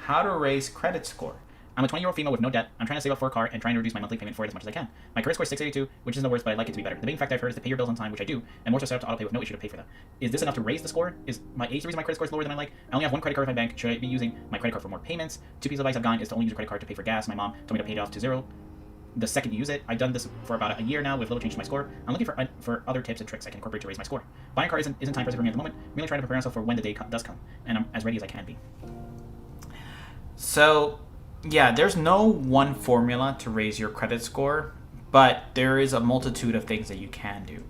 how to raise credit score. I'm a 20-year-old female with no debt. I'm trying to save up for a car and trying to reduce my monthly payment for it as much as I can. My credit score is 682, which isn't the worst, but I'd like it to be better. The main fact I've heard is to pay your bills on time, which I do, and more so set up to autopay with no issue to pay for them. Is this enough to raise the score? Is my age the reason my credit score is lower than I like? I only have one credit card with my bank. Should I be using my credit card for more payments? Two pieces of advice I've gotten is to only use your credit card to pay for gas. My mom told me to pay it off to zero the second you use it. I've done this for about a year now with little change to my score. I'm looking for other tips and tricks I can incorporate to raise my score. Buying a car isn't time pressing for me at the moment. I'm merely trying to prepare myself for when the day does come, and I'm as ready as I can be. So, yeah, there's no one formula to raise your credit score, but there is a multitude of things that you can do.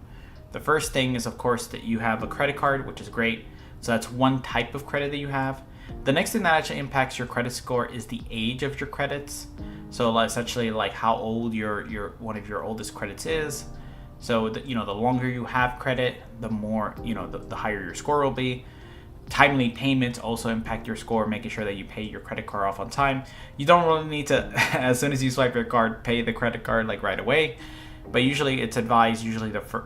The first thing is, of course, that you have a credit card, which is great. So that's one type of credit that you have. The next thing that actually impacts your credit score is the age of your credits. So essentially, like how old your one of your oldest credits is. So the longer you have credit, the more the higher your score will be. Timely payments also impact your score, making sure that you pay your credit card off on time. You don't really need to, as soon as you swipe your card, pay the credit card like right away. But usually it's advised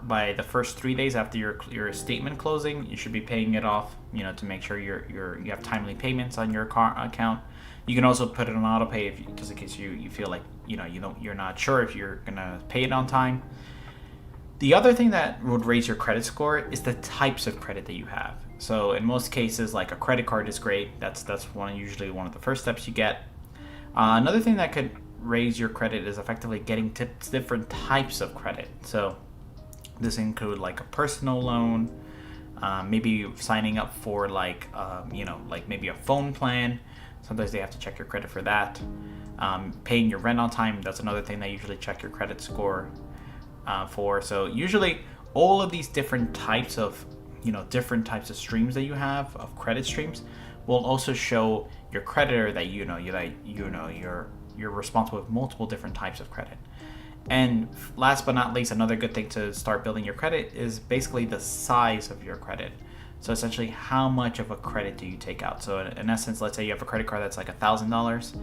by the first 3 days after your statement closing, you should be paying it off, to make sure you have timely payments on your car account. You can also put it on auto pay just in case you feel like you're not sure if you're gonna pay it on time. The other thing that would raise your credit score is the types of credit that you have. So in most cases, like a credit card is great. That's usually one of the first steps you get. Another thing that could raise your credit is effectively getting different types of credit. So this include like a personal loan, maybe signing up for like maybe a phone plan. Sometimes they have to check your credit for that. Paying your rent on time, that's another thing they usually check your credit score for. So usually all of these different types of streams that you have of credit streams will also show your creditor that you're responsible with multiple different types of credit. And last but not least, another good thing to start building your credit is basically the size of your credit. So essentially, how much of a credit do you take out? So in essence, let's say you have a credit card that's like $1,000,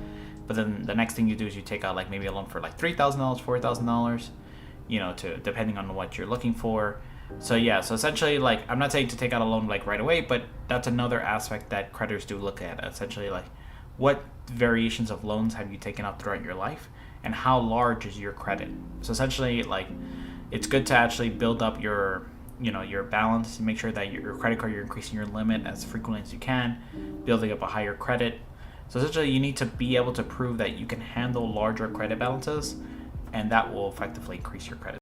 but then the next thing you do is you take out like maybe a loan for like $3,000, $4,000, to depending on what you're looking for. So yeah, so essentially, like, I'm not saying to take out a loan like right away, but that's another aspect that creditors do look at. Essentially, like, what variations of loans have you taken out throughout your life, and how large is your credit? So essentially, like, it's good to actually build up your balance, make sure that your credit card, you're increasing your limit as frequently as you can, building up a higher credit. So essentially, you need to be able to prove that you can handle larger credit balances, and that will effectively increase your credit